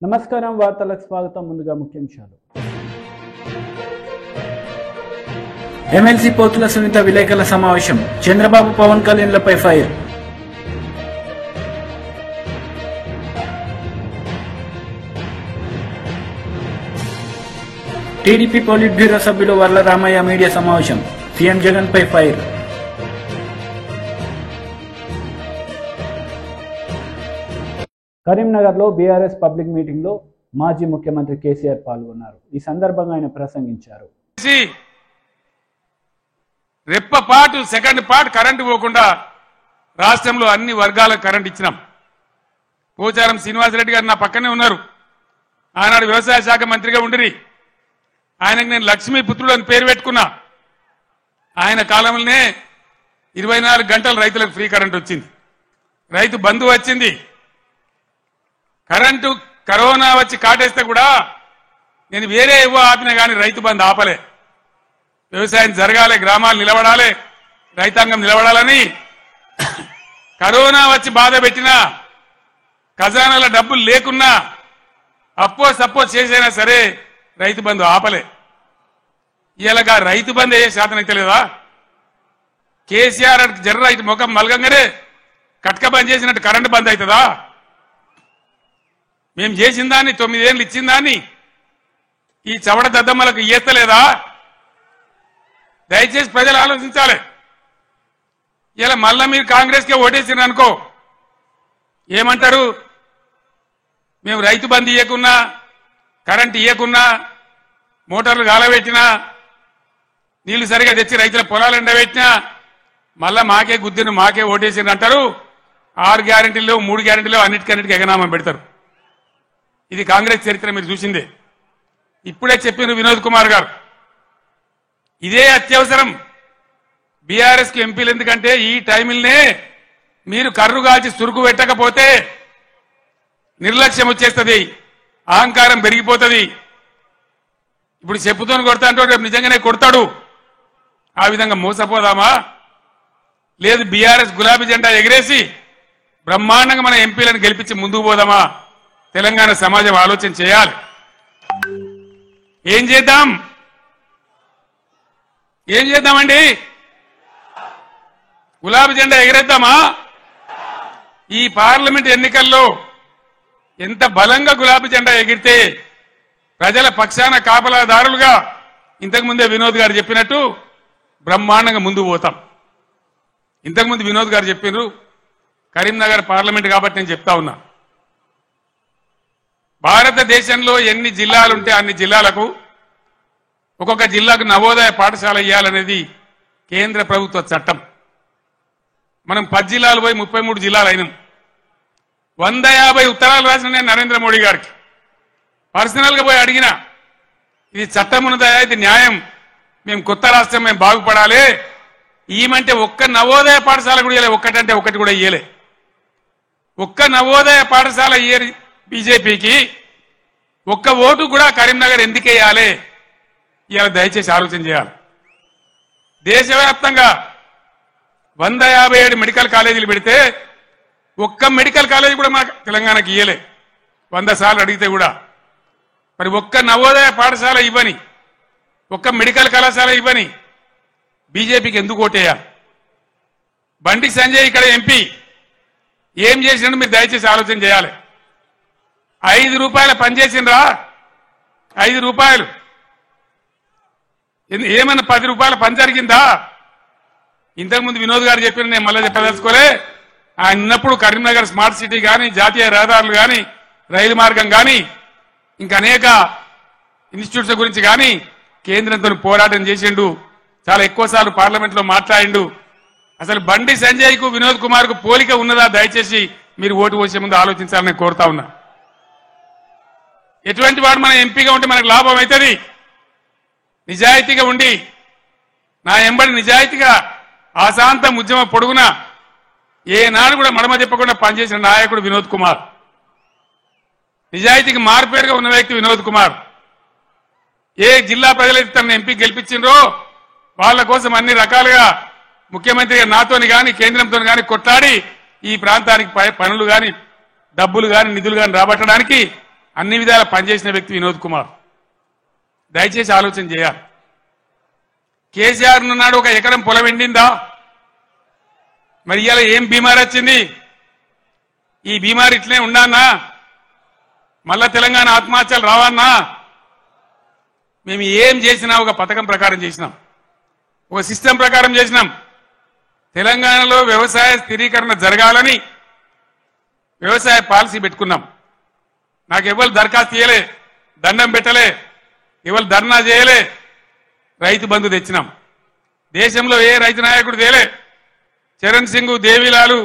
నమస్కారం వార్తలకు స్వాగతం ముందుగా ముఖ్యాంశాలు ఎమ్మెల్సీ పోతుల సునీత విలేకరుల సమావేశం చంద్రబాబు పవన్ కళ్యాణ్లపై ఫైర్ టీడీపీ పోలిట్ బ్యూరో సభ్యులు వర్ల రామయ్య మీడియా సమావేశం సీఎం జగన్ పై ఫైర్ కరీంనగర్లో బీఆర్ఎస్ పబ్లిక్ మీటింగ్ లో మాజీ ముఖ్యమంత్రి కేసీఆర్ పాల్గొన్నారు. ఈ సందర్భంగా ఆయన ప్రసంగించారు. రెప్పపాటు సెకండ్ పార్ట్ కరెంటు పోకుండా రాష్ట్రంలో అన్ని వర్గాలకు కరెంట్ ఇచ్చినాం. పోచారం శ్రీనివాసరెడ్డి గారు నా పక్కనే ఉన్నారు. ఆనాడు వ్యవసాయ శాఖ మంత్రిగా ఉండిరి. ఆయనకు నేను లక్ష్మీ పుత్రుడు అని పేరు పెట్టుకున్నా. ఆయన కాలంలోనే 24 గంటలు రైతులకు ఫ్రీ కరెంట్ వచ్చింది. రైతు బంధు వచ్చింది. కరెంటు కరోనా వచ్చి కాటేస్తే కూడా నేను వేరే ఆపినా కానీ రైతు బంధు ఆపలే. వ్యవసాయం జరగాలి, గ్రామాలు నిలబడాలి, రైతాంగం నిలబడాలని కరోనా వచ్చి బాధ పెట్టినా ఖజానాల డబ్బులు లేకున్నా అప్పో సప్పో చేసైనా సరే రైతు బంధు ఆపలే. ఇలాగా రైతు బంధు అయ్యే శాతం అయితే లేదా? కేసీఆర్ జర్ర ఇటు ముఖం మలగంగానే కట్క బంద్ చేసినట్టు కరెంటు బంద్ అవుతుందా? మేము చేసిన దాన్ని 9 ఏళ్ళు ఇచ్చిన దాన్ని ఈ చవడ దద్దమ్మలకు ఇయ్యలేదా? దయచేసి ప్రజలు ఆలోచించాలి. ఇలా మళ్ళా మీరు కాంగ్రెస్కే ఓటేసినారు అనుకో, ఏమంటారు? మేము రైతు బంధు ఇయ్యకున్నా, కరెంట్ ఇయ్యకున్నా, మోటార్లు గాలబెట్టినా, నీళ్లు సరిగా తెచ్చి రైతుల పొలాలు ఎండబెట్టినా మళ్ళా మాకే గుద్దిన మాకే ఓటేసినారు అంటారు. 6 గ్యారెంటీలు 3 గ్యారెంటీలు అన్నిటికన్నిటికీ ఎగనామం పెడతారు. ఇది కాంగ్రెస్ చరిత్ర మీరు చూసిందే. ఇప్పుడే చెప్పిన వినోద్ కుమార్ గారు ఇదే అత్యవసరం బీఆర్ఎస్ కి ఎంపీలు. ఎందుకంటే ఈ టైంలోనే మీరు కర్రు కాల్చి సురుకు పెట్టకపోతే నిర్లక్ష్యం వచ్చేస్తుంది, అహంకారం పెరిగిపోతుంది. ఇప్పుడు చెప్పుతోని కొడతా అంటే రేపు నిజంగానే కొడతాడు. ఆ విధంగా మోసపోదామా? లేదు బీఆర్ఎస్ గులాబీ జెండా ఎగిరేసి బ్రహ్మాండంగా మన ఎంపీలను గెలిపించి ముందుకు పోదామా? తెలంగాణ సమాజం ఆలోచన చేయాలి. ఏం చేద్దామండి? గులాబీ జెండా ఎగరేద్దామా? ఈ పార్లమెంట్ ఎన్నికల్లో ఎంత బలంగా గులాబీ జెండా ఎగిరితే ప్రజల పక్షాన కాపలాదారులుగా ఇంతకుముందే వినోద్ గారు చెప్పినట్టు బ్రహ్మాండంగా ముందుకు పోతాం. ఇంతకుముందు వినోద్ గారు చెప్పినారు కరీంనగర్ పార్లమెంట్ కాబట్టి నేను చెప్తా ఉన్నా. భారతదేశంలో ఎన్ని జిల్లాలుంటే అన్ని జిల్లాలకు ఒక్కొక్క జిల్లాకు నవోదయ పాఠశాల ఇవ్వాలనేది కేంద్ర ప్రభుత్వ చట్టం. మనం 10 జిల్లాలు పోయి 33 జిల్లాలు అయినాం. 150 ఉత్తరాలు రాసిన నేను నరేంద్ర మోడీ గారికి పర్సనల్ గా పోయి అడిగిన, ఇది చట్టం ఉన్నదయా, ఇది న్యాయం, మేము కొత్త రాష్ట్రం, మేము బాగుపడాలి, ఈమంటే ఒక్క నవోదయ పాఠశాల కూడా ఇయ్యలే. ఒక్కటంటే ఒకటి కూడా ఇయ్యలే. ఒక్క నవోదయ పాఠశాల ఇయ్యరు బీజేపీకి. ఒక్క ఓటు కూడా కరీంనగర్ ఎందుకు వేయాలి? ఇవాళ దయచేసి ఆలోచన చేయాలి. దేశవ్యాప్తంగా 157 మెడికల్ కాలేజీలు పెడితే ఒక్క మెడికల్ కాలేజీ కూడా మన తెలంగాణకి ఇయ్యలే. 100 సార్లు అడిగితే కూడా. మరి ఒక్క నవోదయ పాఠశాల ఇవ్వని, ఒక్క మెడికల్ కళాశాల ఇవ్వని బీజేపీకి ఎందుకు ఓటేయాలి? బండి సంజయ్ ఇక్కడ ఎంపీ ఏం చేసినట్టు మీరు దయచేసి ఆలోచన చేయాలి. 5 రూపాయల పనిచేసిండ్రా? 5 రూపాయలు ఏమన్నా 10 రూపాయల పని జరిగిందా? ఇంతకుముందు వినోద్ గారు చెప్పిన నేను మళ్ళీ చెప్పదలుచుకోలే. ఆయన ఉన్నప్పుడు కరీంనగర్ స్మార్ట్ సిటీ కానీ, జాతీయ రహదారులు కానీ, రైలు మార్గం కానీ, ఇంకా అనేక ఇన్స్టిట్యూట్స్ గురించి కానీ కేంద్రంతో పోరాటం చేసిండు. చాలా ఎక్కువసార్లు పార్లమెంట్ లో మాట్లాడిండు. అసలు బండి సంజయ్ కు వినోద్ కుమార్ కు పోలిక ఉన్నదా? దయచేసి మీరు ఓటు పోసే ముందు ఆలోచించాలని కోరుతా ఉన్నా. ఎటువంటి వాడు మన ఎంపీగా ఉంటే మనకు లాభం అవుతుంది? నిజాయితీగా ఉండి నా ఎంబడి నిజాయితీగా ఆశాంతం ఉద్యమ పొడుగున ఏనాడు కూడా మడమ చెప్పకుండా పనిచేసిన నాయకుడు వినోద్ కుమార్. నిజాయితీకి మారుపేరుగా ఉన్న వ్యక్తి వినోద్ కుమార్. ఏ జిల్లా ప్రజలైతే తన ఎంపీ గెలిపించిండ్రో వాళ్ళ కోసం అన్ని రకాలుగా ముఖ్యమంత్రిగా నాతోని కానీ కేంద్రంతో కానీ కొట్లాడి ఈ ప్రాంతానికి పనులు కానీ డబ్బులు కానీ నిధులు కానీ రాబట్టడానికి అన్ని విధాలా పనిచేసిన వ్యక్తి వినోద్ కుమార్. దయచేసి ఆలోచన చేయాలి. కేసీఆర్ నాడు ఒక ఎకరం పొలం ఎండిందా? మరి ఇవాళ ఏం బీమార్ వచ్చింది? ఈ బీమార్ ఇట్లనే ఉండానా? మళ్ళా తెలంగాణ ఆత్మహత్యలు రావన్నా? మేము ఏం చేసినా ఒక పథకం ప్రకారం చేసినాం, ఒక సిస్టమ్ ప్రకారం చేసినాం. తెలంగాణలో వ్యవసాయ స్థిరీకరణ జరగాలని వ్యవసాయ పాలసీ పెట్టుకున్నాం. నాకు ఎవరు దరఖాస్తు చేయలే, దండం పెట్టలే, ఎవరు ధర్నా చేయలే. రైతు బంధు తెచ్చినాం. దేశంలో ఏ రైతు నాయకుడు తేలే. చరణ్ సింగ్, దేవిలాలు,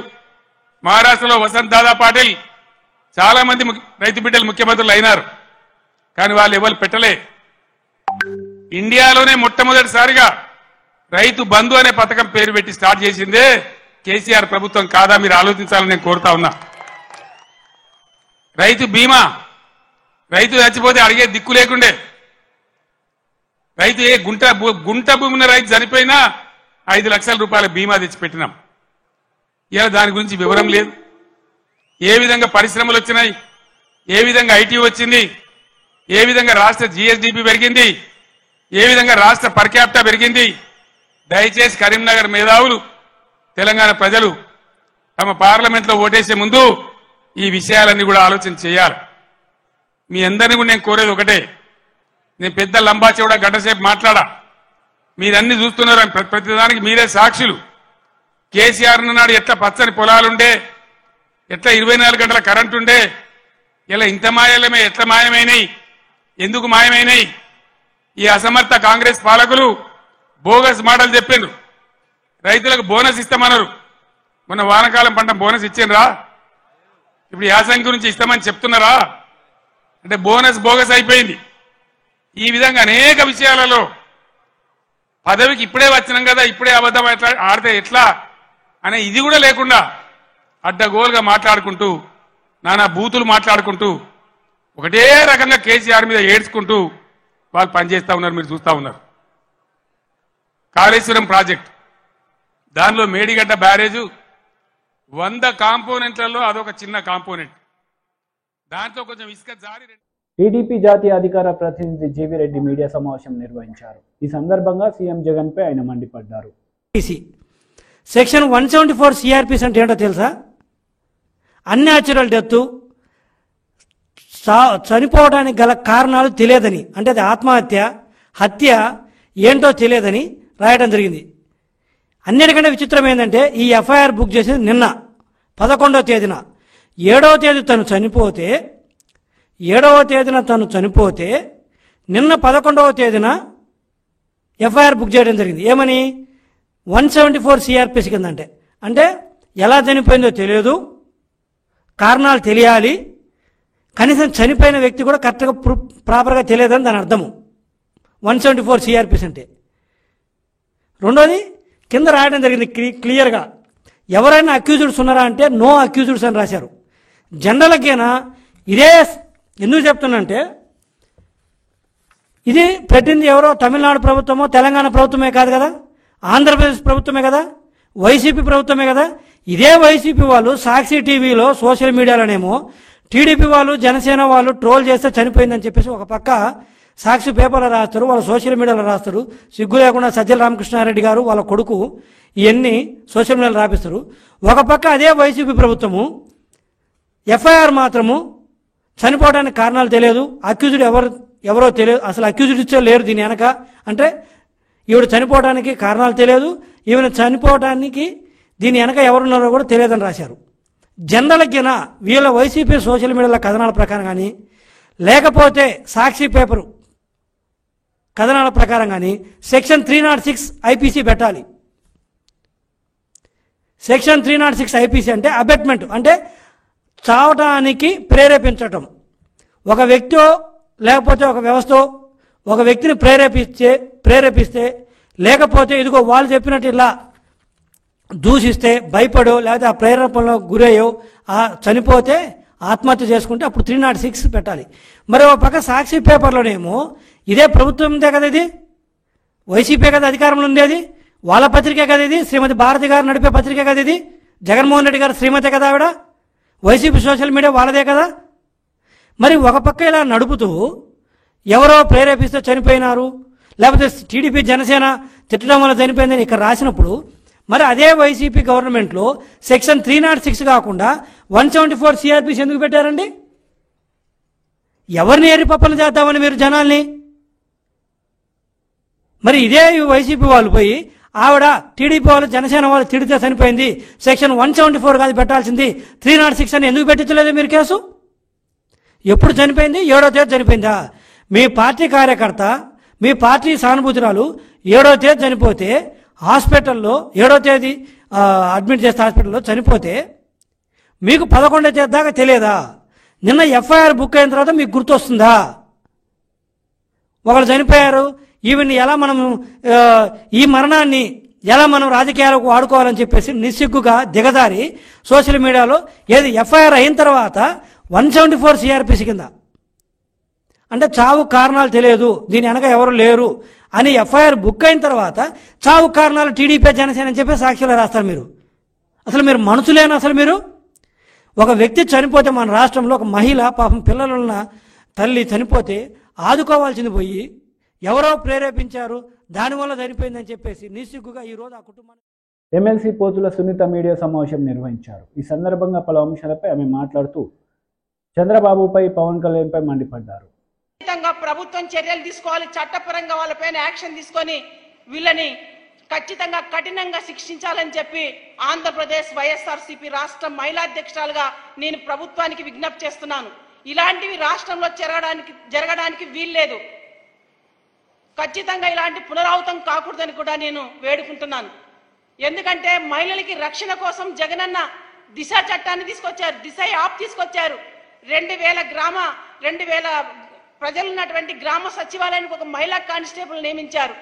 మహారాష్ట్రలో వసంత్ దాదా పాటిల్, చాలా మంది రైతు బిడ్డలు ముఖ్యమంత్రులు అయినారు. కానీ వాళ్ళు ఎవరు పెట్టలే. ఇండియాలోనే మొట్టమొదటిసారిగా రైతు బంధు అనే పథకం పేరు పెట్టి స్టార్ట్ చేసిందే కేసీఆర్ ప్రభుత్వం కాదా? మీరు ఆలోచించాలని నేను కోరుతా ఉన్నా. రైతు బీమా, రైతు చచ్చిపోతే అడిగే దిక్కు లేకుండే. రైతు ఏ గుంట భూమి ఉన్న రైతు చనిపోయినా 5 లక్షల రూపాయల బీమా తెచ్చిపెట్టినాం. ఇలా దాని గురించి వివరం లేదు. ఏ విధంగా పరిశ్రమలు వచ్చినాయి, ఏ విధంగా ఐటీ వచ్చింది, ఏ విధంగా రాష్ట్ర జీఎస్డీపీ పెరిగింది, ఏ విధంగా రాష్ట్ర పర్ క్యాపిటా పెరిగింది. దయచేసి కరీంనగర్ మేధావులు, తెలంగాణ ప్రజలు తమ పార్లమెంట్లో ఓటేసే ముందు ఈ విషయాలన్నీ కూడా ఆలోచన చేయాలి. మీ అందరినీ కూడా నేను కోరేది ఒకటే. నేను పెద్ద లంబాచి కూడా గంటసేపు మాట్లాడా. మీరన్నీ చూస్తున్నారు, ప్రతిదానికి మీరే సాక్షులు. కేసీఆర్ నాడు ఎట్లా పచ్చని పొలాలుండే, ఎట్లా 24 గంటల కరెంట్ ఉండే, ఇలా ఇంత మాయలమే ఎట్లా మాయమైనాయి, ఎందుకు మాయమైనాయి? ఈ అసమర్థ కాంగ్రెస్ పాలకులు బోగస్ మాటలు చెప్పిండ్రు. రైతులకు బోనస్ ఇస్తామన్నారు. మొన్న వానకాలం పంట బోనస్ ఇచ్చిండ్రా? ఇప్పుడు యాసంగి గురించి ఇస్తామని చెప్తున్నారా? అంటే బోనస్ బోగస్ అయిపోయింది. ఈ విధంగా అనేక విషయాలలో పదవికి ఇప్పుడే వచ్చినాం కదా, ఇప్పుడే అబద్ధం ఆడితే ఎట్లా అనే ఇది కూడా లేకుండా అడ్డగోలుగా మాట్లాడుకుంటూ, నానా బూతులు మాట్లాడుకుంటూ, ఒకటే రకంగా కేసీఆర్ మీద ఏడ్చుకుంటూ వాళ్ళు పనిచేస్తా ఉన్నారు. మీరు చూస్తా ఉన్నారు. కాళేశ్వరం ప్రాజెక్ట్, దానిలో మేడిగడ్డ బ్యారేజు 100 కాంపోనెంట్లలో అదొక చిన్న కాంపోనెంట్. దాంట్లో కొంచెం ఇసుక జారి. టీడీపీ జాతీయ అధికార ప్రతినిధి జీవీ రెడ్డి మీడియా సమావేశం నిర్వహించారు. ఈ సందర్భంగా సీఎం జగన్ పై ఆయన మండిపడ్డారు. సెక్షన్ 174 సిఆర్పిసి అంటే ఏంటో తెలుసా? అన్యాచురల్ డెత్, చనిపోవడానికి గల కారణాలు తెలియదని, అంటే అది ఆత్మహత్య, హత్య ఏంటో తెలియదని రాయడం జరిగింది. అన్నిటికంటే విచిత్రం ఏంటంటే ఈ ఎఫ్ఐఆర్ బుక్ చేసింది నిన్న 11వ తేదీన. 7వ తేదీ తను చనిపోతే నిన్న 11వ తేదీన ఎఫ్ఐఆర్ బుక్ చేయడం జరిగింది. ఏమని? 174 సిఆర్పిసి కింద. అంటే ఎలా చనిపోయిందో తెలియదు, కారణాలు తెలియాలి, కనీసం చనిపోయిన వ్యక్తి కూడా కరెక్ట్గా ప్రాపర్గా తెలియదని దాని అర్థము 174 సిఆర్పిసి అంటే. రెండోది కింద రాయడం జరిగింది క్లియర్గా, ఎవరైనా అక్యూజ్డ్స్ ఉన్నారా అంటే నో అక్యూజ్డ్స్ అని రాశారు. జనరల్గా ఇదే ఎందుకు చెప్తున్నంటే, ఇది పెట్టింది ఎవరో తమిళనాడు ప్రభుత్వమో తెలంగాణ ప్రభుత్వమే కాదు కదా, ఆంధ్రప్రదేశ్ ప్రభుత్వమే కదా, వైసీపీ ప్రభుత్వమే కదా. ఇదే వైసీపీ వాళ్ళు సాక్షి టీవీలో సోషల్ మీడియాలోనేమో టీడీపీ వాళ్ళు జనసేన వాళ్ళు ట్రోల్ చేస్తే చనిపోయిందని చెప్పేసి ఒక పక్క సాక్షి పేపర్లో రాస్తారు, వాళ్ళ సోషల్ మీడియాలో రాస్తారు. సిగ్గు లేకుండా సజ్జల రామకృష్ణారెడ్డి గారు వాళ్ళ కొడుకు ఇవన్నీ సోషల్ మీడియాలో రాపిస్తారు. ఒక పక్క అదే వైసీపీ ప్రభుత్వము ఎఫ్ఐఆర్ మాత్రము చనిపోవడానికి కారణాలు తెలియదు, అక్యూజ్డ్ ఎవరో తెలియదు, అసలు అక్యూజ్డ్ ఇచ్చే లేరు దీని వెనక. అంటే ఈవిడ చనిపోవడానికి కారణాలు తెలియదు, ఈవిడ చనిపోవడానికి దీని వెనక ఎవరున్నారో కూడా తెలియదని రాశారు. జనరల్గా వీళ్ళ వైసీపీ సోషల్ మీడియాలో కథనాల ప్రకారం కానీ, లేకపోతే సాక్షి పేపరు కథనాల ప్రకారం కానీ సెక్షన్ 306 ఐపీసీ పెట్టాలి. సెక్షన్ 306 ఐపీసీ అంటే అబెట్మెంట్, అంటే చావటానికి ప్రేరేపించటం. ఒక వ్యక్తి లేకపోతే ఒక వ్యవస్థ ఒక వ్యక్తిని ప్రేరేపిస్తే లేకపోతే ఇదిగో వాళ్ళు చెప్పినట్టు ఇలా దూషిస్తే భయపడో లేకపోతే ఆ ప్రేరేపణలో గురయ్యో చనిపోతే ఆత్మహత్య చేసుకుంటే అప్పుడు 306 పెట్టాలి. మరి ఒక పక్క సాక్షి పేపర్లోనేమో ఇదే ప్రభుత్వందే కదా, ఇది వైసీపీ కదా అధికారంలో ఉండేది, వాళ్ళ పత్రికే కదా ఇది, శ్రీమతి భారతి గారు నడిపే పత్రికే కదా ఇది, జగన్మోహన్ రెడ్డి గారు శ్రీమతి కదా ఆవిడ, వైసీపీ సోషల్ మీడియా వాళ్ళదే కదా. మరి ఒక పక్క ఇలా నడుపుతూ ఎవరో ప్రేరేపిస్తే చనిపోయినారు, లేకపోతే టీడీపీ జనసేన తిట్టడం వల్ల చనిపోయిందని ఇక్కడ రాసినప్పుడు, మరి అదే వైసీపీ గవర్నమెంట్లో సెక్షన్ 306 కాకుండా 174 సిఆర్పిసి ఎందుకు పెట్టారండి? ఎవరిని ఎర్రిపప్పలు చేద్దామని మీరు జనాల్ని? మరి ఇదే వైసీపీ వాళ్ళు పోయి ఆవిడ టీడీపీ వాళ్ళు జనసేన వాళ్ళు తిడితే చనిపోయింది, సెక్షన్ 174 కాదు పెట్టాల్సింది, 306 అని ఎందుకు పెట్టించలేదు మీరు కేసు? ఎప్పుడు చనిపోయింది? 7వ తేదీ చనిపోయిందా? మీ పార్టీ కార్యకర్త, మీ పార్టీ సానుభూతురాలు 7వ తేదీ చనిపోతే హాస్పిటల్లో 7వ తేదీ అడ్మిట్ చేస్తే హాస్పిటల్లో చనిపోతే మీకు 11వ తేదీ దాకా తెలియదా? నిన్న ఎఫ్ఐఆర్ బుక్ అయిన తర్వాత మీకు గుర్తొస్తుందా? ఒకళ్ళు చనిపోయారు, ఈవెన్ ఎలా మనం ఈ మరణాన్ని ఎలా మనం రాజకీయాలకు వాడుకోవాలని చెప్పేసి నిస్సిగ్గుగా దిగజారి సోషల్ మీడియాలో ఏది ఎఫ్ఐఆర్ అయిన తర్వాత 174 సిఆర్పిసి కింద, అంటే చావు కారణాలు తెలియదు, దీని వెనక ఎవరు లేరు అని ఎఫ్ఐఆర్ బుక్ అయిన తర్వాత చావు కారణాలు టీడీపీ జనసేన అని చెప్పి సాక్షిలో రాస్తారు. అసలు మీరు మనుషులేనా? అసలు మీరు ఒక వ్యక్తి చనిపోతే మన రాష్ట్రంలో ఒక మహిళ పాపం పిల్లలున్న తల్లి చనిపోతే ఆదుకోవాల్సింది పోయి ఎవరో ప్రేరేపించారు, దానివల్ల చనిపోయిందని చెప్పేసి నిస్సిగ్గుగా ఈరోజు ఆ కుటుంబాన్ని. ఎమ్మెల్సీ పోతుల సునీత మీడియా సమావేశం నిర్వహించారు. ఈ సందర్భంగా పలు అంశాలపై ఆమె మాట్లాడుతూ చంద్రబాబుపై, పవన్ కళ్యాణ్పై మండిపడ్డారు. ప్రభుత్వం చర్యలు తీసుకోవాలి, చట్టపరంగా వాళ్ళపైన యాక్షన్ తీసుకొని వీళ్ళని ఖచ్చితంగా కఠినంగా శిక్షించాలని చెప్పి ఆంధ్రప్రదేశ్ వైఎస్ఆర్సీపీ రాష్ట్ర మహిళా అధ్యక్షురాలుగా నేను ప్రభుత్వానికి విజ్ఞప్తి చేస్తున్నాను. ఇలాంటివి రాష్ట్రంలో జరగడానికి వీల్లేదు. ఖచ్చితంగా ఇలాంటి పునరావృతం కాకూడదని కూడా నేను వేడుకుంటున్నాను. ఎందుకంటే మహిళలకి రక్షణ కోసం జగనన్న దిశ చట్టాన్ని తీసుకొచ్చారు, దిశ యాప్ తీసుకొచ్చారు. 2000 ప్రజలున్నటువంటి గ్రామ సచివాలయానికి ఒక మహిళా కానిస్టేబుల్ నియమించారు.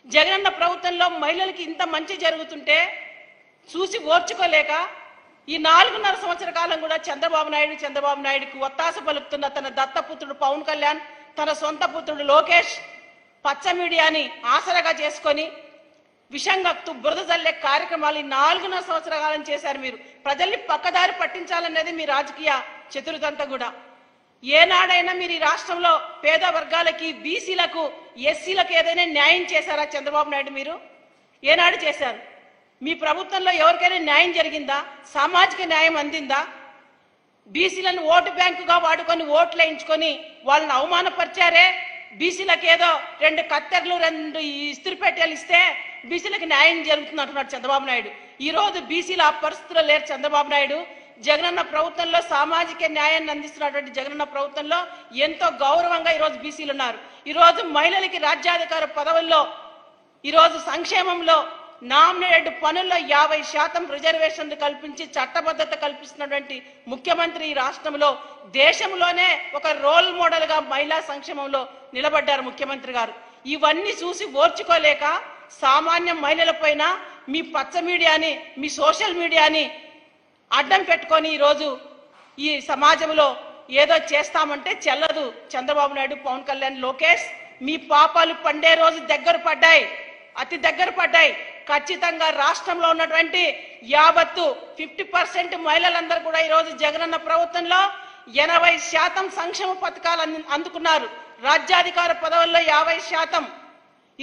జగనన్న ప్రభుత్వంలో మహిళలకి ఇంత మంచి జరుగుతుంటే చూసి ఓర్చుకోలేక ఈ 4.5 సంవత్సర కాలం కూడా చంద్రబాబు నాయుడుకి ఒత్తాస పలుకుతున్న తన దత్తపుత్రుడు పవన్ కళ్యాణ్, తన సొంత పుత్రుడు లోకేష్ పచ్చ మీడియాని ఆసరగా చేసుకొని విషంగక్తు బురద జల్లే కార్యక్రమాలు 4.5 సంవత్సరాల కాలం చేశారు. మీరు ప్రజల్ని పక్కదారి పట్టించాలనేది మీ రాజకీయ చతురతంతా కూడా. ఏనాడైనా మీరు ఈ రాష్ట్రంలో పేద వర్గాలకి, బీసీలకు, ఎస్సీలకు ఏదైనా న్యాయం చేశారా చంద్రబాబు నాయుడు? మీరు ఏనాడు చేశారు? మీ ప్రభుత్వంలో ఎవరికైనా న్యాయం జరిగిందా? సామాజిక న్యాయం అందిందా? బీసీలను ఓటు బ్యాంకుగా వాడుకొని ఓట్లు వేయించుకొని వాళ్ళని అవమానపరిచారే. బీసీలకు ఏదో 2 కత్తెర్లు 2 ఇస్త్రీ పెట్టెలు ఇస్తే బీసీలకు న్యాయం జరుగుతుంది అంటున్నాడు చంద్రబాబు నాయుడు. ఈ రోజు బీసీలు ఆ పరిస్థితుల్లో లేరు చంద్రబాబు నాయుడు. జగనన్న ప్రభుత్వంలో సామాజిక న్యాయాన్ని అందిస్తున్నటువంటి జగనన్న ప్రభుత్వంలో ఎంతో గౌరవంగా ఈరోజు బీసీలు ఉన్నారు. ఈరోజు మహిళలకి రాజ్యాధికార పదవుల్లో, ఈరోజు సంక్షేమంలో, నామినేటెడ్ పనుల్లో 50% రిజర్వేషన్లు కల్పించి చట్టబద్ధత కల్పిస్తున్నటువంటి ముఖ్యమంత్రి ఈ రాష్ట్రంలో దేశంలోనే ఒక రోల్ మోడల్ గా మహిళా సంక్షేమంలో నిలబడ్డారు ముఖ్యమంత్రి గారు. ఇవన్నీ చూసి ఓర్చుకోలేక సామాన్య మహిళలపైన మీ పచ్చ మీడియాని, మీ సోషల్ మీడియాని అడ్డం పెట్టుకొని ఈరోజు ఈ సమాజంలో ఏదో చేస్తామంటే చెల్లదు. చంద్రబాబు నాయుడు, పవన్ కళ్యాణ్, లోకేష్ మీ పాపాలు పండే రోజు దగ్గర పడ్డాయి, అతి దగ్గర పడ్డాయి. ఖచ్చితంగా రాష్ట్రంలో ఉన్నటువంటి 50% మహిళలందరూ కూడా ఈరోజు జగనన్న ప్రభుత్వంలో 80% సంక్షేమ పథకాలు అందుకున్నారు. రాజ్యాధికార పదవుల్లో 50%,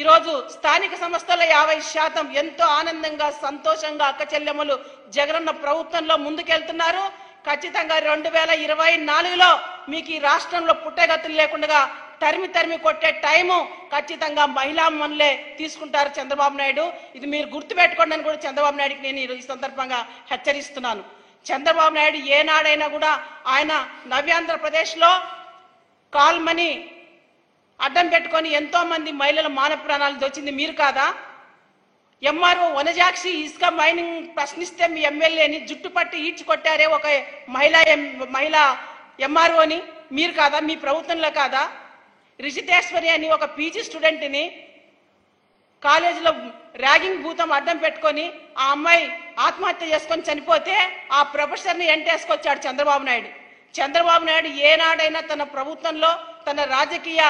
ఈరోజు స్థానిక సంస్థల్లో 50%. ఎంతో ఆనందంగా, సంతోషంగా అక్క చెల్లెమ్మలు జగనన్న ప్రభుత్వంలో ముందుకెళ్తున్నారు. ఖచ్చితంగా 2024లో మీకు ఈ రాష్ట్రంలో పుట్టగతులు లేకుండా తరిమి కొట్టే టైము ఖచ్చితంగా మహిళా మనులే తీసుకుంటారు చంద్రబాబు నాయుడు. ఇది మీరు గుర్తుపెట్టుకోండి అని కూడా చంద్రబాబు నాయుడుకి నేను ఈ సందర్భంగా హెచ్చరిస్తున్నాను. చంద్రబాబు నాయుడు ఏనాడైనా కూడా ఆయన నవ్యాంధ్రప్రదేశ్లో కాల్మని అడ్డం పెట్టుకొని ఎంతో మంది మహిళల మానవ ప్రాణాలు దోచింది మీరు కాదా? ఎంఆర్ఓ వనజాక్షి ఇసుక మైనింగ్ ప్రశ్నిస్తే మీ ఎమ్మెల్యేని జుట్టు పట్టి ఈడ్చి కొట్టారే ఒక మహిళా ఎంఆర్ఓని మీరు కాదా? మీ ప్రభుత్వంలో కాదా? రిషితేశ్వరి అని ఒక పీజీ స్టూడెంట్ని కాలేజీలో ర్యాగింగ్ భూతం అడ్డం పెట్టుకొని ఆ అమ్మాయి ఆత్మహత్య చేసుకొని చనిపోతే ఆ ప్రొఫెసర్ని ఎంటేసుకొచ్చాడు చంద్రబాబు నాయుడు. చంద్రబాబు నాయుడు ఏనాడైనా తన ప్రభుత్వంలో, తన రాజకీయ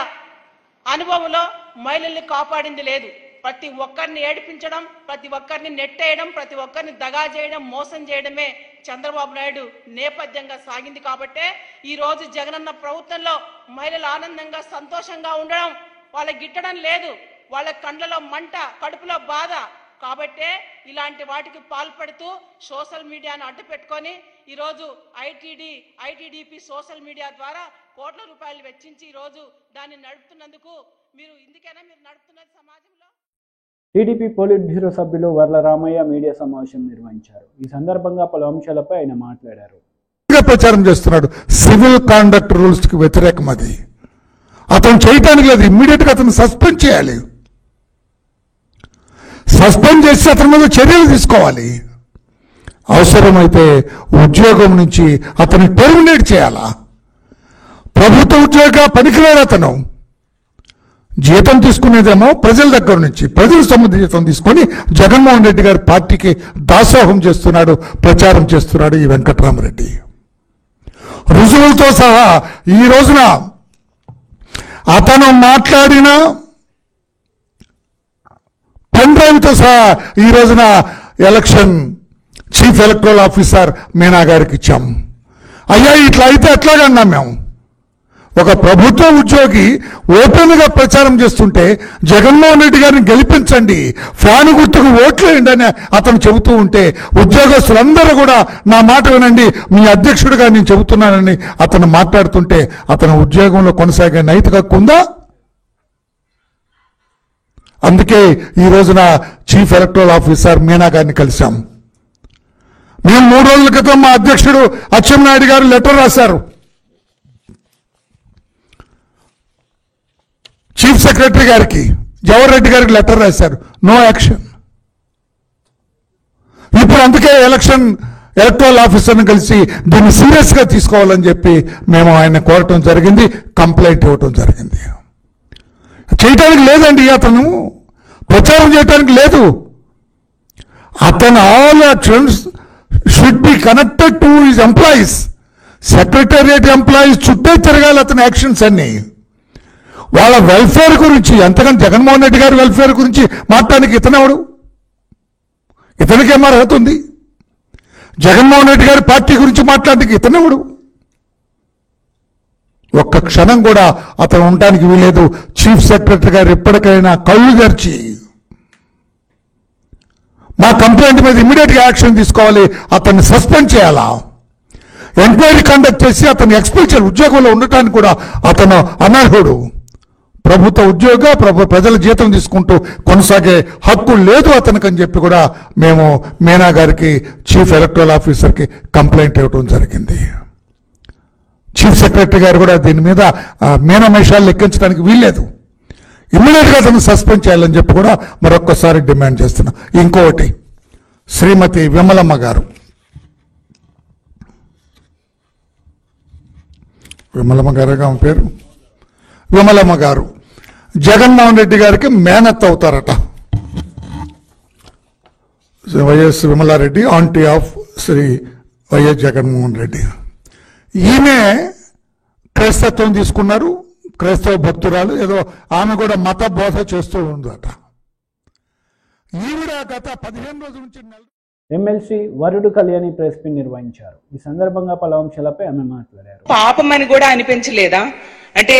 అనుభవంలో మహిళల్ని కాపాడింది లేదు. ప్రతి ఒక్కరిని ఏడిపించడం, ప్రతి ఒక్కరిని నెట్టేయడం, ప్రతి ఒక్కరిని దగా చేయడం, మోసం చేయడమే చంద్రబాబు నాయుడు నేపథ్యంగా సాగింది. కాబట్టే ఈ రోజు జగనన్న ప్రభుత్వంలో మహిళలు ఆనందంగా సంతోషంగా ఉండడం, వాళ్ళకి గిట్టడం లేదు, వాళ్ళ కండ్లలో మంట, కడుపులో బాధ. కాబట్టే ఇలాంటి వాటికి పాల్పడుతూ సోషల్ మీడియాను అడ్డు పెట్టుకొని ఈరోజు ఐటీడీపీ సోషల్ మీడియా ద్వారా కోట్ల రూపాయలు వెచ్చించి ఈరోజు దాన్ని నడుపుతున్నందుకు ఇందుకైనా మీరు నడుపుతున్నది సమాజంలో. టీడీపీ పోలిట్ బ్యూరో సభ్యులు వర్ల రామయ్య మీడియా సమావేశం నిర్వహించారు. ఈ సందర్భంగా పలు అంశాలపై ఆయన మాట్లాడారు. ప్రచారం చేస్తున్నాడు, సివిల్ కాండక్ట్ రూల్స్ కి వ్యతిరేకం. అది అతను చేయటానికి లేదు, ఇమ్మీడియట్ గా అతను సస్పెండ్ చేయాలి. సస్పెండ్ చేసి అతని మీద చర్యలు తీసుకోవాలి. అవసరమైతే ఉద్యోగం నుంచి అతన్ని టెర్మినేట్ చేయాలా. ప్రభుత్వ ఉద్యోగ పనికిరాడు అతను. జీతం తీసుకునేదేమో ప్రజల దగ్గర నుంచి, ప్రజల సొమ్ము జీతం తీసుకొని జగన్మోహన్ రెడ్డి గారి పార్టీకి దాసోహం చేస్తున్నాడు, ప్రచారం చేస్తున్నాడు ఈ వెంకట్రామరెడ్డి. రుజువులతో సహా ఈ రోజున అతను మాట్లాడిన పెన్ డ్రైవ్తో సహా ఈ రోజున election chief electoral officer Meena గారికి ఇచ్చాం. అయ్యా ఇట్లా అయితే ఎట్లాగన్నాం మేము? ఒక ప్రభుత్వ ఉద్యోగి ఓపెన్గా ప్రచారం చేస్తుంటే జగన్మోహన్ రెడ్డి గారిని గెలిపించండి, ఫ్యాన్ గుర్తుకు ఓట్లు వేయండి అని అతను చెబుతూ ఉంటే ఉద్యోగస్తులందరూ కూడా నా మాట వినండి, మీ అధ్యక్షుడిగా నేను చెబుతున్నానని అతను మాట్లాడుతుంటే అతను ఉద్యోగంలో కొనసాగే నైతిక హక్కు ఉందా? అందుకే ఈ రోజున చీఫ్ ఎలక్టరల్ ఆఫీసర్ మీనా గారిని కలిశాం. మేము 3 రోజుల క్రితం మా అధ్యక్షుడు అచ్చెన్నాయుడు గారు లెటర్ రాశారు, చీఫ్ సెక్రటరీ గారికి, జవహర్ రెడ్డి గారికి లెటర్ రాశారు, నో యాక్షన్. ఇప్పుడు అందుకే ఎలక్టరల్ ఆఫీసర్ని కలిసి దీన్ని సీరియస్గా తీసుకోవాలని చెప్పి మేము ఆయన కోరటం జరిగింది, కంప్లైంట్ ఇవ్వటం జరిగింది. చేయటానికి లేదండి, అతను ప్రచారం చేయటానికి లేదు. అతను all actions should be connected to his employees. Secretariat employees చుట్టే తిరగాలి అతని యాక్షన్స్ అన్ని. వాళ్ళ వెల్ఫేర్ గురించి, అంతకని జగన్మోహన్ రెడ్డి గారి వెల్ఫేర్ గురించి మాట్లాడడానికి ఇతనెవడు? ఇతనికి ఏం అర్హత ఉంది? జగన్మోహన్ రెడ్డి గారి పార్టీ గురించి మాట్లాడడానికి ఇతనెవడు? ఒక్క క్షణం కూడా అతను ఉండటానికి వీలేదు. చీఫ్ సెక్రటరీ గారు ఎప్పటికైనా కళ్ళు తెరిచి మా కంప్లైంట్ మీద ఇమ్మీడియట్గా యాక్షన్ తీసుకోవాలి, అతన్ని సస్పెండ్ చేయాలా, ఎంక్వైరీ కండక్ట్ చేసి అతన్ని ఎక్స్పెల్ చేయాలి. ఉద్యోగంలో ఉండటానికి కూడా అతను అనర్హుడు. ప్రభుత్వ ఉద్యోగ ప్రజల జీతం తీసుకుంటూ కొనసాగే హక్కు లేదు అతనికి అని చెప్పి కూడా మేము మీనా గారికి, చీఫ్ ఎలక్టరల్ ఆఫీసర్కి కంప్లైంట్ ఇవ్వడం జరిగింది. చీఫ్ సెక్రటరీ గారు కూడా దీని మీద మీనమేషాలు లెక్కించడానికి వీల్లేదు, ఇమ్మీడియట్గా అతను సస్పెండ్ చేయాలని చెప్పి కూడా మరొక్కసారి డిమాండ్ చేస్తున్నాం. ఇంకొకటి, శ్రీమతి విమలమ్మ గారు, విమలమ్మ గారుగా పేరు, విమలమ్మ గారు జగన్మోహన్ రెడ్డి గారికి మేనత్త అవుతారట. YS Vimala Reddy aunty of Shri YS Jaganmohan Reddy. ఈమె క్రైస్తత్వం తీసుకున్నారు, క్రైస్తవ భక్తురాలు, ఏదో ఆమె కూడా మత బోధ చేస్తూ ఉందట. ఈవిడ గత 15 రోజుల నుంచి ఎమ్మెల్సీ వరుడు కళ్యాణి ప్రెస్ మీట్ నిర్వహించారు. ఈ సందర్భంగా పలు అంశాలపై ఆమె మాట్లాడారు. పాపమని కూడా అనిపించలేదా? అంటే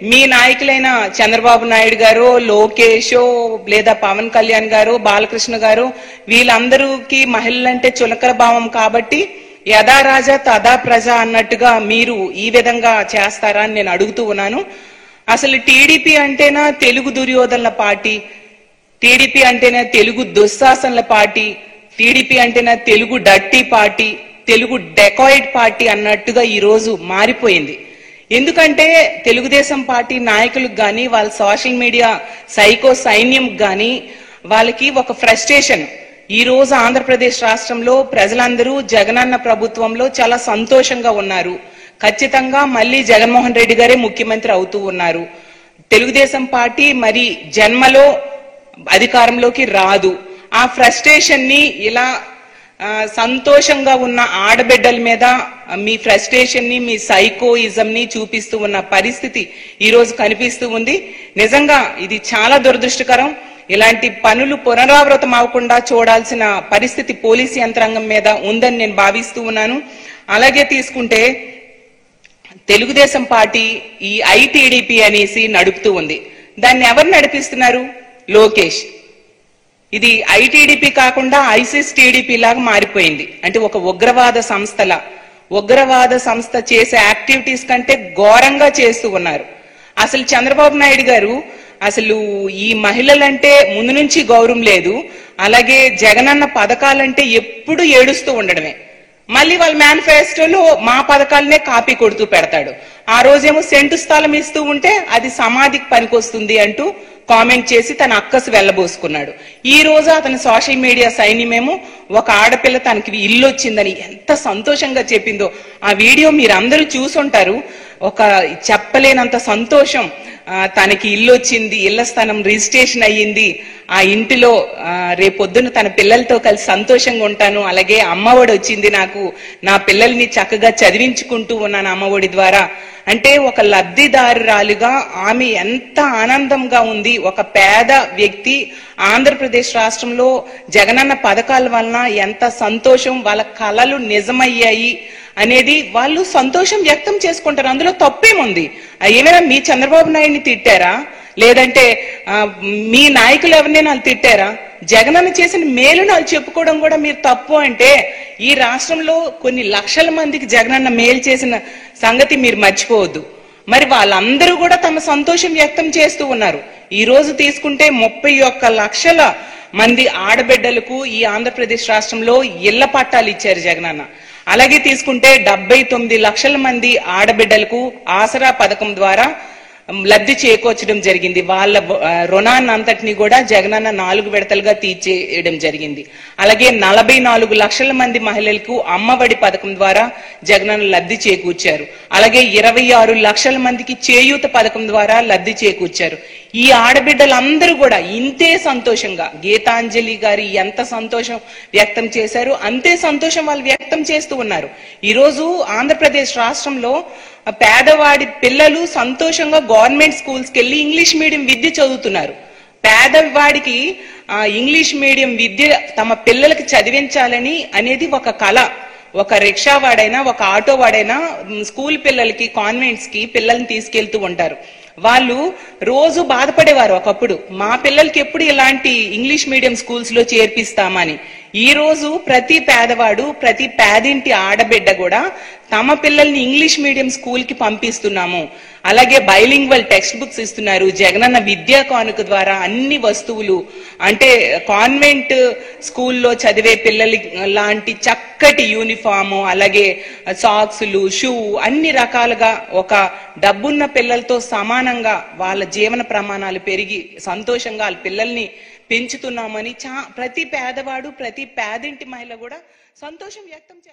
మీ నాయకులైన చంద్రబాబు నాయుడు గారు, లోకేష్ లేదా పవన్ కళ్యాణ్ గారు, బాలకృష్ణ గారు, వీళ్ళందరికీ మహిళలంటే చులకర భావం కాబట్టి యథా రాజా తదా ప్రజ అన్నట్టుగా మీరు ఈ విధంగా చేస్తారా అని నేను అడుగుతూ ఉన్నాను. అసలు టీడీపీ అంటేనా తెలుగు దుర్యోధనుల పార్టీ, టీడీపీ అంటేనా తెలుగు దుశ్శాసనుల పార్టీ, టీడీపీ అంటేనా Telugu dirty party, Telugu dacoit party అన్నట్టుగా ఈ రోజు మారిపోయింది. ఎందుకంటే తెలుగుదేశం పార్టీ నాయకులకు గాని, వాళ్ళ సోషల్ మీడియా సైకో సైన్యం గాని వాళ్ళకి ఒక ఫ్రస్ట్రేషన్. ఈ రోజు ఆంధ్రప్రదేశ్ రాష్ట్రంలో ప్రజలందరూ జగనన్న ప్రభుత్వంలో చాలా సంతోషంగా ఉన్నారు. ఖచ్చితంగా మళ్ళీ జగన్మోహన్ రెడ్డి గారే ముఖ్యమంత్రి అవుతూ ఉన్నారు. తెలుగుదేశం పార్టీ మరి జన్మలో అధికారంలోకి రాదు. ఆ ఫ్రస్ట్రేషన్ ని ఇలా సంతోషంగా ఉన్న ఆడబిడ్డల మీద మీ ఫ్రస్ట్రేషన్ ని, మీ సైకోయిజం ని చూపిస్తూ ఉన్న పరిస్థితి ఈ రోజు కనిపిస్తూ ఉంది. నిజంగా ఇది చాలా దురదృష్టకరం. ఇలాంటి పనులు పునరావృతం అవ్వకుండా చూడాల్సిన పరిస్థితి పోలీసు యంత్రాంగం మీద ఉందని నేను భావిస్తూ ఉన్నాను. అలాగే తీసుకుంటే తెలుగుదేశం పార్టీ ఈ ఐటీడీపీ అనేసి నడుపుతూ ఉంది. దాన్ని ఎవరు నడిపిస్తున్నారు? లోకేష్. ఇది ఐటీడీపీ కాకుండా ఐసిస్ టీడీపీ లాగా మారిపోయింది. అంటే ఒక ఉగ్రవాద సంస్థ చేసే యాక్టివిటీస్ కంటే ఘోరంగా చేస్తూ ఉన్నారు. అసలు చంద్రబాబు నాయుడు గారు అసలు ఈ మహిళలంటే ముందు నుంచి గౌరవం లేదు. అలాగే జగనన్న పథకాలంటే ఎప్పుడు ఏడుస్తూ ఉండడమే. మళ్ళీ వాళ్ళ మేనిఫెస్టోలో మా పథకాలనే కాపీ కొడుతూ పెడతాడు. ఆ రోజేమో సెంటు స్థలం ఇస్తూ ఉంటే అది సమాధికి పనికొస్తుంది అంటూ కామెంట్ చేసి తన అక్కసు వెళ్ళబోసుకున్నాడు. ఈ రోజు అతని సోషల్ మీడియా సైన్యమేమో ఒక ఆడపిల్ల తనకి ఇల్లు వచ్చిందని ఎంత సంతోషంగా చెప్పిందో ఆ వీడియో మీరందరూ చూసుంటారు. ఒక చెప్పలేనంత సంతోషం. తనకి ఇల్లు వచ్చింది, ఇళ్ల స్థలం రిజిస్ట్రేషన్ అయ్యింది, ఆ ఇంటిలో రేపొద్దున తన పిల్లలతో కలిసి సంతోషంగా ఉంటాను, అలాగే అమ్మఒడి వచ్చింది, నాకు నా పిల్లల్ని చక్కగా చదివించుకుంటూ ఉన్నాను అమ్మఒడి ద్వారా అంటే ఒక లబ్ధిదారురాలుగా ఆమె ఎంత ఆనందంగా ఉంది. ఒక పేద వ్యక్తి ఆంధ్రప్రదేశ్ రాష్ట్రంలో జగనన్న పథకాల వలన ఎంత సంతోషం, వాళ్ళ కలలు నిజమయ్యాయి అనేది వాళ్ళు సంతోషం వ్యక్తం చేసుకుంటారు. అందులో తప్పేముంది? ఏమైనా మీ చంద్రబాబు నాయుడిని తిట్టారా? లేదంటే మీ నాయకులు ఎవరినైనా వాళ్ళు తిట్టారా? జగనన్న చేసిన మేలును వాళ్ళు చెప్పుకోవడం కూడా మీరు తప్పు అంటే ఈ రాష్ట్రంలో కొన్ని లక్షల మందికి జగనన్న మేలు చేసిన సంగతి మీరు మర్చిపోవద్దు. మరి వాళ్ళందరూ కూడా తమ సంతోషం వ్యక్తం చేస్తూ ఉన్నారు. ఈ రోజు తీసుకుంటే 31 లక్షల మంది ఆడబిడ్డలకు ఈ ఆంధ్రప్రదేశ్ రాష్ట్రంలో ఇళ్ల పట్టాలు ఇచ్చారు జగనన్న. అలాగే తీసుకుంటే 79 లక్షల మంది ఆడబిడ్డలకు ఆసరా పథకం ద్వారా లబ్ధి చేకూర్చడం జరిగింది. వాళ్ళ రుణాన్ని అంతటిని కూడా జగనన్న 4 విడతలుగా తీర్చేయడం జరిగింది. అలాగే 44 లక్షల మంది మహిళలకు అమ్మఒడి పథకం ద్వారా జగనన్న లబ్ధి చేకూర్చారు. అలాగే 26 లక్షల మందికి చేయూత పథకం ద్వారా లబ్ధి చేకూర్చారు. ఈ ఆడబిడ్డలందరూ కూడా ఇంతే సంతోషంగా గీతాంజలి గారు ఎంత సంతోషం వ్యక్తం చేశారు అంతే సంతోషం వాళ్ళు వ్యక్తం చేస్తూ ఉన్నారు. ఈరోజు ఆంధ్రప్రదేశ్ రాష్ట్రంలో పేదవాడి పిల్లలు సంతోషంగా గవర్నమెంట్ స్కూల్స్కి వెళ్ళి ఇంగ్లీష్ మీడియం విద్య చదువుతున్నారు. పేదవాడికి ఇంగ్లీష్ మీడియం విద్య తమ పిల్లలకి చదివించాలని అనేది ఒక కళ. ఒక రిక్షా వాడైనా ఒక ఆటో వాడైనా స్కూల్ పిల్లలకి కాన్వెంట్స్ కి పిల్లల్ని తీసుకెళ్తూ ఉంటారు. వాళ్ళు రోజు బాధపడేవారు ఒకప్పుడు, మా పిల్లలకి ఎప్పుడు ఇలాంటి ఇంగ్లీష్ మీడియం స్కూల్స్ లో చేర్పిస్తామని. ఈ రోజు ప్రతి పేదవాడు ప్రతి పేదింటి ఆడబిడ్డ కూడా తమ పిల్లల్ని ఇంగ్లీష్ మీడియం స్కూల్ కి పంపిస్తున్నాము. అలాగే బైలింగ్వల్ టెక్స్ట్ బుక్స్ ఇస్తున్నారు. జగనన్న విద్యా కానుక ద్వారా అన్ని వస్తువులు అంటే కాన్వెంట్ స్కూల్లో చదివే పిల్లలు లాంటి చక్కటి యూనిఫాము, అలాగే సాక్సులు, షూ అన్ని రకాలుగా ఒక డబ్బున్న పిల్లలతో సమానంగా వాళ్ళ జీవన ప్రమాణాలు పెరిగి సంతోషంగా వాళ్ళ పిల్లల్ని పెంచుతున్నామని ప్రతి పేదవాడు ప్రతి పేదింటి మహిళ కూడా సంతోషం వ్యక్తం